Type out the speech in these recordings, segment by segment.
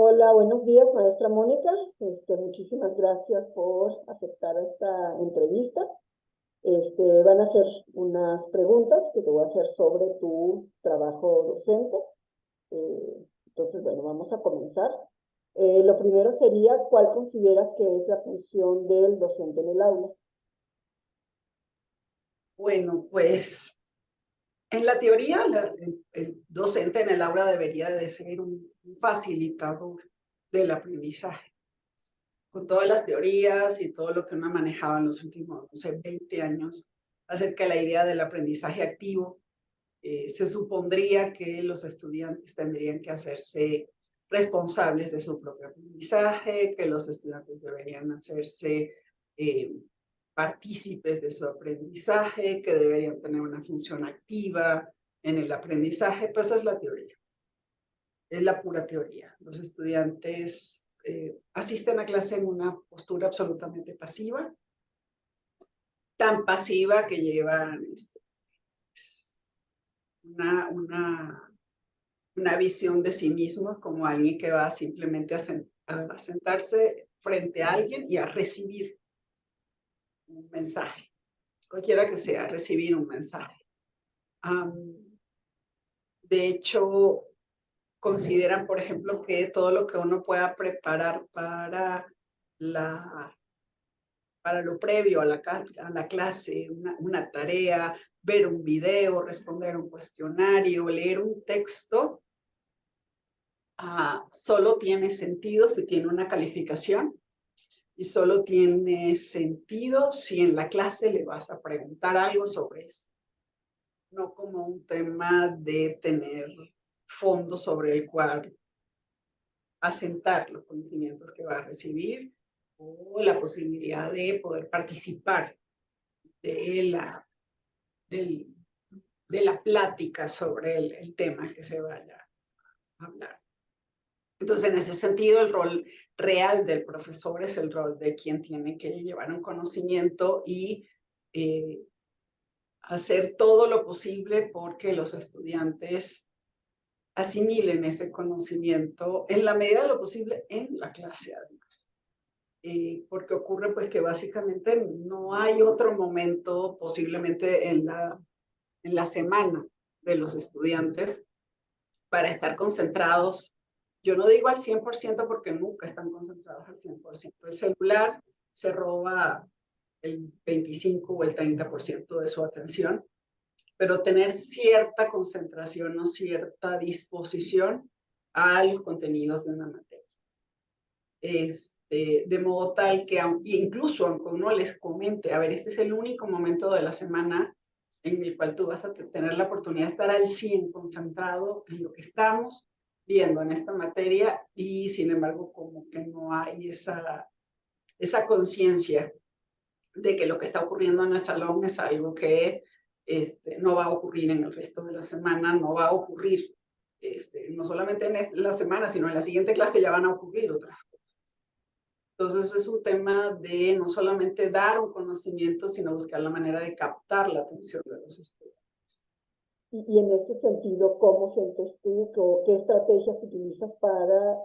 Hola, buenos días, maestra Mónica. Muchísimas gracias por aceptar esta entrevista. Van a hacer unas preguntas que te voy a hacer sobre tu trabajo docente. Entonces, bueno, vamos a comenzar. Lo primero sería, ¿cuál consideras que es la función del docente en el aula? Bueno, pues en la teoría el docente en el aula debería de ser un facilitador del aprendizaje, con todas las teorías y todo lo que uno ha manejado en los últimos, no sé, 20 años acerca de la idea del aprendizaje activo. Se supondría que los estudiantes tendrían que hacerse responsables de su propio aprendizaje, que los estudiantes deberían hacerse eh, partícipes de su aprendizaje, que deberían tener una función activa en el aprendizaje. Pues esa es la teoría, es la pura teoría. Los estudiantes asisten a clase en una postura absolutamente pasiva, tan pasiva que llevan una visión de sí mismo como alguien que va simplemente a sentarse frente a alguien y a recibir un mensaje, cualquiera que sea, recibir un mensaje. De hecho, consideran, por ejemplo, que todo lo que uno pueda preparar la, para lo previo a la clase, una tarea, ver un video, responder un cuestionario, leer un texto, solo tiene sentido si tiene una calificación y solo tiene sentido si en la clase le vas a preguntar algo sobre eso, no como un tema de tener fondo sobre el cual asentar los conocimientos que va a recibir o la posibilidad de poder participar de la plática sobre el tema que se vaya a hablar. Entonces, en ese sentido, el rol real del profesor es el rol de quien tiene que llevar un conocimiento y hacer todo lo posible porque los estudiantes asimilen ese conocimiento en la medida de lo posible en la clase, además. Porque ocurre pues que básicamente no hay otro momento posiblemente en la semana de los estudiantes para estar concentrados. Yo no digo al 100% porque nunca están concentrados al 100%. El celular se roba el 25 o el 30% de su atención, pero tener cierta concentración o cierta disposición a los contenidos de una materia. De modo tal que incluso aunque uno les comente, a ver, este es el único momento de la semana en el cual tú vas a tener la oportunidad de estar al 100 concentrado en lo que estamos viendo en esta materia y sin embargo como que no hay esa conciencia de que lo que está ocurriendo en el salón es algo que no va a ocurrir en el resto de la semana, no va a ocurrir no solamente en la semana, sino en la siguiente clase ya van a ocurrir otras cosas. Entonces es un tema de no solamente dar un conocimiento, sino buscar la manera de captar la atención de los estudiantes. Y en ese sentido, ¿cómo sientes tú, qué estrategias utilizas para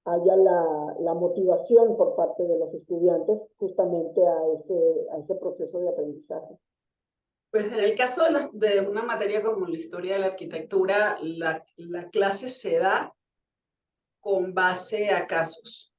haya la motivación por parte de los estudiantes justamente a ese proceso de aprendizaje? Pues en el caso de una materia como la historia de la arquitectura, la clase se da con base a casos.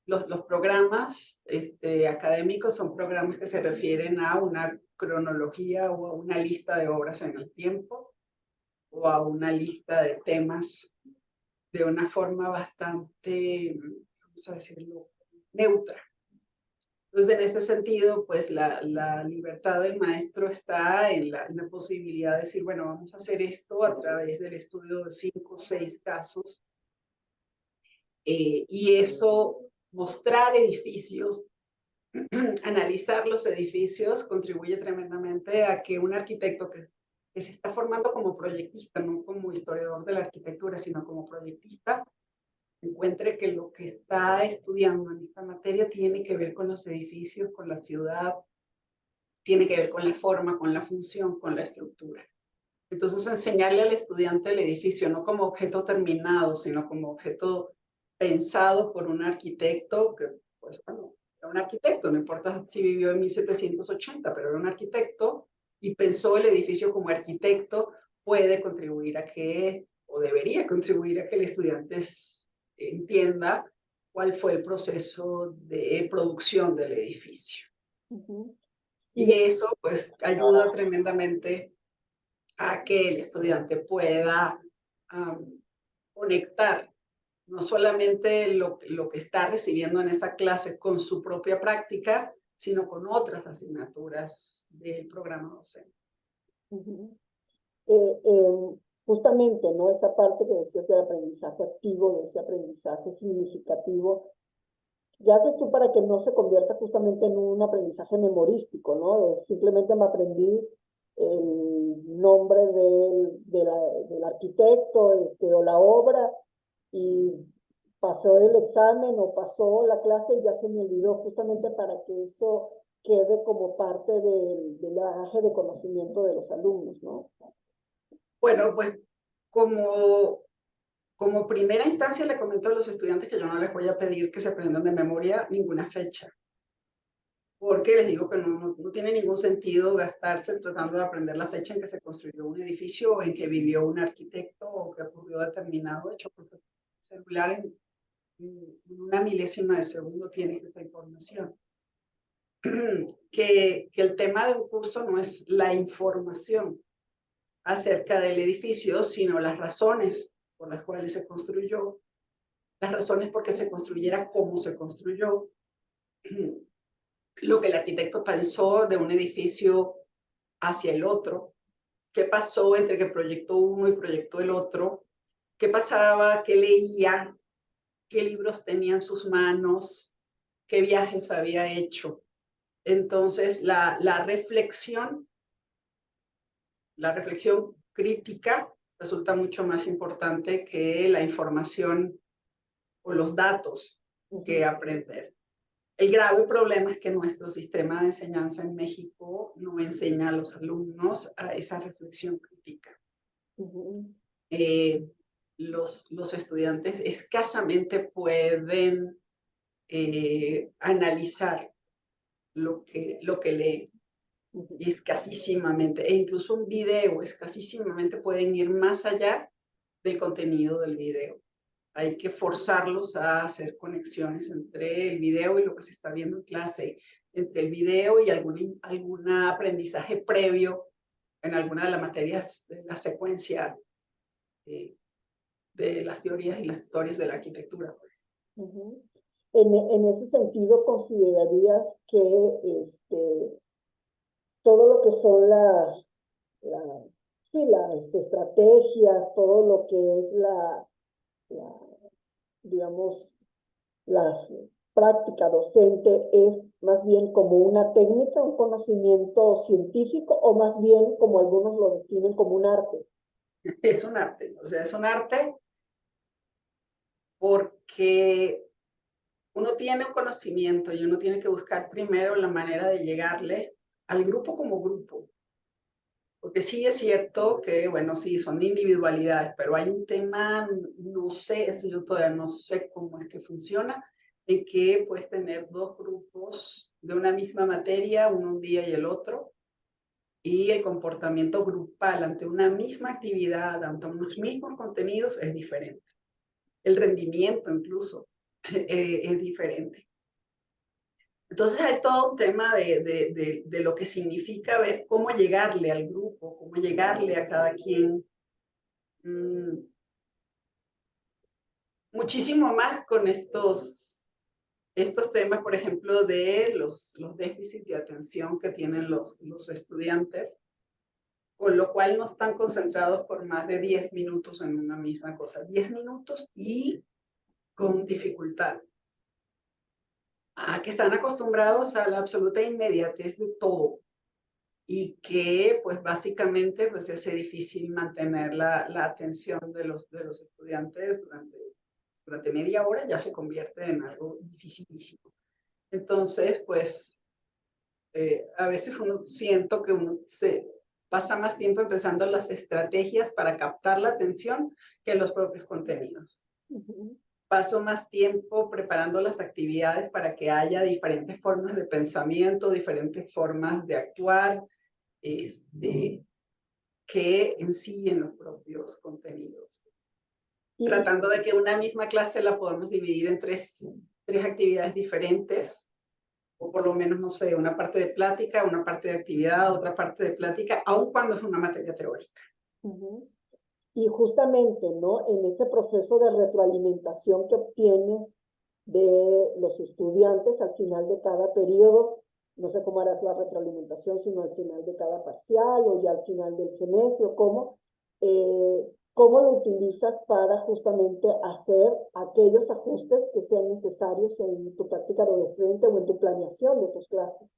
Los programas académicos son programas que se refieren a una cronología o a una lista de obras en el tiempo o a una lista de temas de una forma bastante, vamos a decirlo, neutra. Entonces, en ese sentido, pues la libertad del maestro está en la posibilidad de decir, bueno, vamos a hacer esto a través del estudio de 5 o 6 casos. Y eso, mostrar edificios, analizar los edificios, contribuye tremendamente a que un arquitecto que se está formando como proyectista, no como historiador de la arquitectura, sino como proyectista, encuentre que lo que está estudiando en esta materia tiene que ver con los edificios, con la ciudad, tiene que ver con la forma, con la función, con la estructura. Entonces, enseñarle al estudiante el edificio, no como objeto terminado, sino como objeto pensado por un arquitecto que, pues bueno, era un arquitecto, no importa si vivió en 1780, pero era un arquitecto y pensó el edificio como arquitecto, puede contribuir a que, o debería contribuir a que el estudiante entienda cuál fue el proceso de producción del edificio. Y eso, pues, ayuda tremendamente a que el estudiante pueda conectar no solamente lo que está recibiendo en esa clase con su propia práctica, sino con otras asignaturas del programa docente. Justamente, ¿no? Esa parte que decías del aprendizaje activo, de ese aprendizaje significativo, ¿qué haces tú para que no se convierta justamente en un aprendizaje memorístico, ¿no? Simplemente me aprendí el nombre del arquitecto o la obra y pasó el examen o pasó la clase y ya se me olvidó, justamente para que eso quede como parte del bagaje de conocimiento de los alumnos, ¿no? Bueno, pues como primera instancia le comento a los estudiantes que yo no les voy a pedir que se aprendan de memoria ninguna fecha, porque les digo que no tiene ningún sentido gastarse tratando de aprender la fecha en que se construyó un edificio o en que vivió un arquitecto o que ocurrió determinado hecho, porque el celular en una milésima de segundo tienes esa información. Que el tema de un curso no es la información acerca del edificio, sino las razones por las cuales se construyó, las razones por qué se construyera, cómo se construyó, lo que el arquitecto pensó de un edificio hacia el otro, qué pasó entre que proyectó uno y proyectó el otro, qué pasaba, qué leía, qué libros tenía en sus manos, qué viajes había hecho. Entonces, la reflexión crítica resulta mucho más importante que la información o los datos que aprender. El grave problema es que nuestro sistema de enseñanza en México no enseña a los alumnos a esa reflexión crítica. Los estudiantes escasamente pueden analizar lo que leen, escasísimamente, e incluso un video escasísimamente pueden ir más allá del contenido del video. Hay que forzarlos a hacer conexiones entre el video y lo que se está viendo en clase, entre el video y algún aprendizaje previo en alguna de las materias de la secuencia de las teorías y las historias de la arquitectura. En ese sentido, ¿considerarías que todo lo que son las estrategias, todo lo que es digamos, las práctica docente es más bien como una técnica, un conocimiento científico, o más bien, como algunos lo definen, como un arte? Es un arte, o sea, es un arte porque uno tiene un conocimiento y uno tiene que buscar primero la manera de llegarle al grupo como grupo. Porque sí es cierto que, bueno, sí, son individualidades, pero hay un tema, no sé, eso yo todavía no sé cómo es que funciona, en que puedes tener dos grupos de una misma materia, uno un día y el otro, y el comportamiento grupal ante una misma actividad, ante unos mismos contenidos, es diferente. El rendimiento incluso es diferente. Entonces hay todo un tema de lo que significa ver cómo llegarle al grupo, cómo llegarle a cada quien. Muchísimo más con estos temas, por ejemplo, de los déficits de atención que tienen los estudiantes, con lo cual no están concentrados por más de 10 minutos en una misma cosa. 10 minutos y con dificultad. Que están acostumbrados a la absoluta inmediatez de todo y que pues básicamente pues es difícil mantener la atención de los estudiantes durante media hora, ya se convierte en algo dificilísimo. Entonces pues a veces siento que uno pasa más tiempo pensando en las estrategias para captar la atención que en los propios contenidos. Paso más tiempo preparando las actividades para que haya diferentes formas de pensamiento, diferentes formas de actuar, que en sí en los propios contenidos. Tratando de que una misma clase la podamos dividir en tres actividades diferentes, o por lo menos, no sé, una parte de plática, una parte de actividad, otra parte de plática, aun cuando es una materia teórica. Y justamente, ¿no? En ese proceso de retroalimentación que obtienes de los estudiantes al final de cada periodo, no sé cómo harás la retroalimentación, sino al final de cada parcial o ya al final del semestre, o cómo lo utilizas para justamente hacer aquellos ajustes que sean necesarios en tu práctica docente o en tu planeación de tus clases.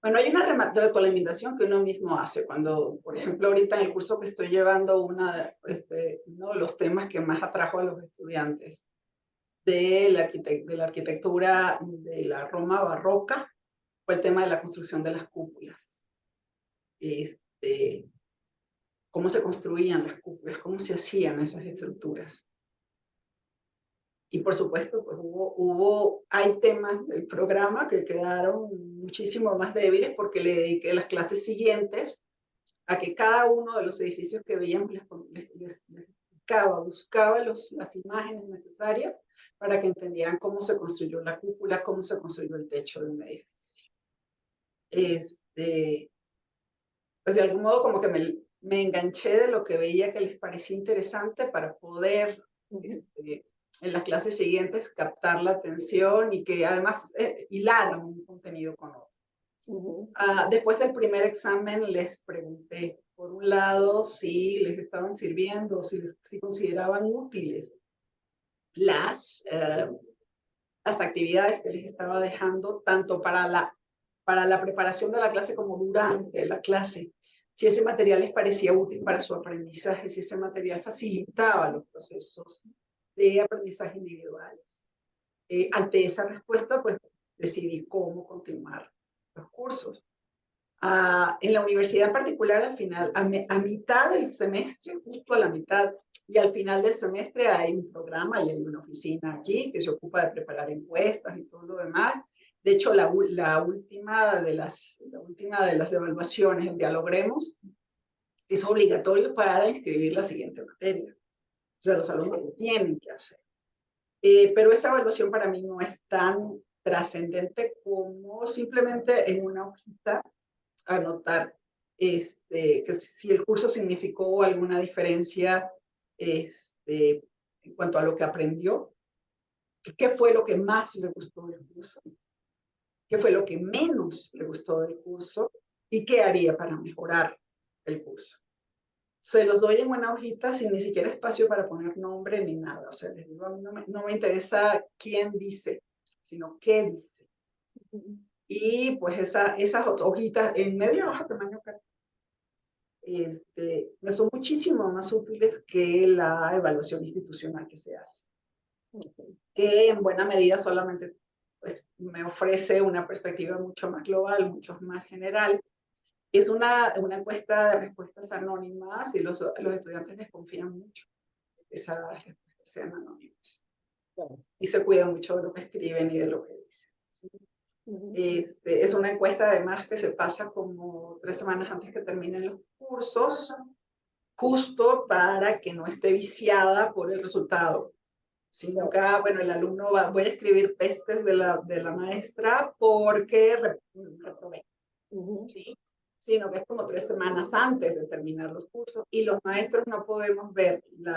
Bueno, hay una retroalimentación que uno mismo hace cuando, por ejemplo, ahorita en el curso que estoy llevando, uno de los temas que más atrajo a los estudiantes de la arquitectura de la Roma barroca fue el tema de la construcción de las cúpulas. Cómo se construían las cúpulas, cómo se hacían esas estructuras. Y por supuesto, pues hay temas del programa que quedaron muchísimo más débiles porque le dediqué las clases siguientes a que cada uno de los edificios que veían les buscaba las imágenes necesarias para que entendieran cómo se construyó la cúpula, cómo se construyó el techo de un edificio. Pues de algún modo como que me enganché de lo que veía que les parecía interesante para poder en las clases siguientes captar la atención y que además hilaran un contenido con otro. Después del primer examen les pregunté, por un lado, si les estaban sirviendo, si consideraban útiles las actividades que les estaba dejando, tanto para la preparación de la clase como durante la clase. Si ese material les parecía útil para su aprendizaje, si ese material facilitaba los procesos de aprendizaje individuales. Ante esa respuesta, pues decidí cómo continuar los cursos. En la universidad en particular, al final, a mitad del semestre, justo a la mitad, y al final del semestre hay un programa y hay una oficina aquí que se ocupa de preparar encuestas y todo lo demás. De hecho, la última de las evaluaciones, el Dialoguemos, es obligatorio para inscribir la siguiente materia. O sea, los alumnos lo tienen que hacer. Pero esa evaluación para mí no es tan trascendente como simplemente en una hojita anotar que si el curso significó alguna diferencia en cuanto a lo que aprendió, qué fue lo que más le gustó del curso, qué fue lo que menos le gustó del curso y qué haría para mejorar el curso. Se los doy en una hojita sin ni siquiera espacio para poner nombre ni nada. O sea, les digo, a mí no me interesa quién dice, sino qué dice. Y pues esas hojitas en media hoja tamaño carta, me son muchísimo más útiles que la evaluación institucional que se hace. Que en buena medida solamente pues, me ofrece una perspectiva mucho más global, mucho más general. Es una encuesta de respuestas anónimas y los estudiantes desconfían mucho de que esas respuestas sean anónimas. Y se cuidan mucho de lo que escriben y de lo que dicen. ¿Sí? Es una encuesta además que se pasa como 3 semanas antes que terminen los cursos, justo para que no esté viciada por el resultado. Sino que, bueno, el alumno voy a escribir pestes de la maestra porque reprobé. ¿Sí? Sino que es como 3 semanas antes de terminar los cursos y los maestros no podemos ver el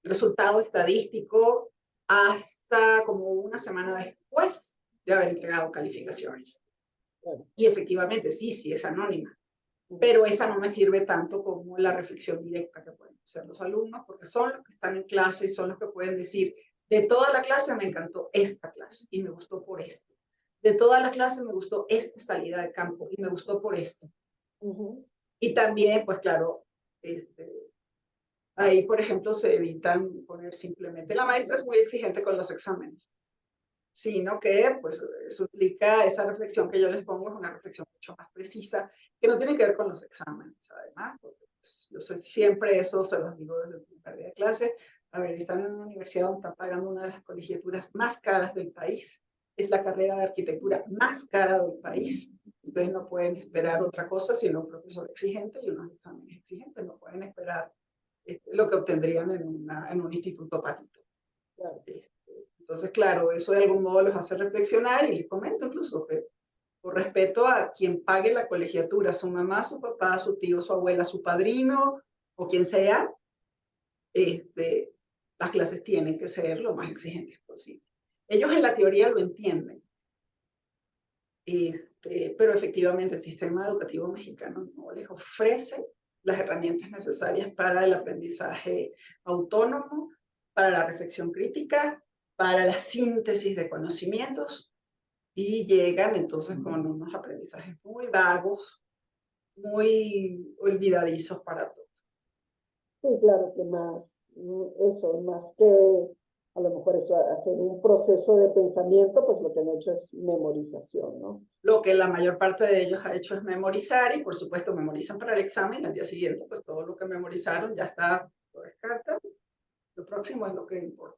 resultado estadístico hasta como una semana después de haber entregado calificaciones. Y efectivamente, sí es anónima, pero esa no me sirve tanto como la reflexión directa que pueden hacer los alumnos, porque son los que están en clase y son los que pueden decir, de toda la clase me encantó esta clase y me gustó por esto. De toda la clase me gustó esta salida de campo y me gustó por esto. Y también, pues claro, ahí, por ejemplo, se evitan poner simplemente, la maestra es muy exigente con los exámenes. sino que pues eso implica, esa reflexión que yo les pongo es una reflexión mucho más precisa, que no tiene que ver con los exámenes, además, porque pues, yo soy siempre eso, se los digo desde el primer día de clase. A ver, están en una universidad donde están pagando una de las colegiaturas más caras del país, es la carrera de arquitectura más cara del país. Ustedes no pueden esperar otra cosa sino un profesor exigente y unos exámenes exigentes, no pueden esperar lo que obtendrían en un instituto patito. Claro. Entonces, claro, eso de algún modo los hace reflexionar y les comento incluso que por respeto a quien pague la colegiatura, su mamá, su papá, su tío, su abuela, su padrino o quien sea, las clases tienen que ser lo más exigentes posible. Ellos en la teoría lo entienden, pero efectivamente el sistema educativo mexicano no les ofrece las herramientas necesarias para el aprendizaje autónomo, para la reflexión crítica, para la síntesis de conocimientos, y llegan entonces con unos aprendizajes muy vagos, muy olvidadizos para todos. Sí, claro que más, eso, más que a lo mejor eso, hacer un proceso de pensamiento, pues lo que han hecho es memorización, ¿no? Lo que la mayor parte de ellos ha hecho es memorizar y por supuesto memorizan para el examen, al día siguiente pues todo lo que memorizaron ya está, lo descartan, lo próximo es lo que importa.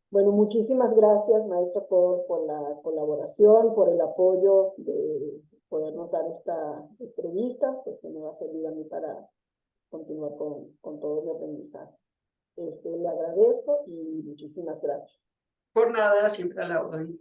Bueno, muchísimas gracias, maestra, por la colaboración, por el apoyo de podernos dar esta entrevista, pues que me va a servir a mí para continuar con todo mi aprendizaje. Le agradezco y muchísimas gracias. Por nada, siempre a la orden.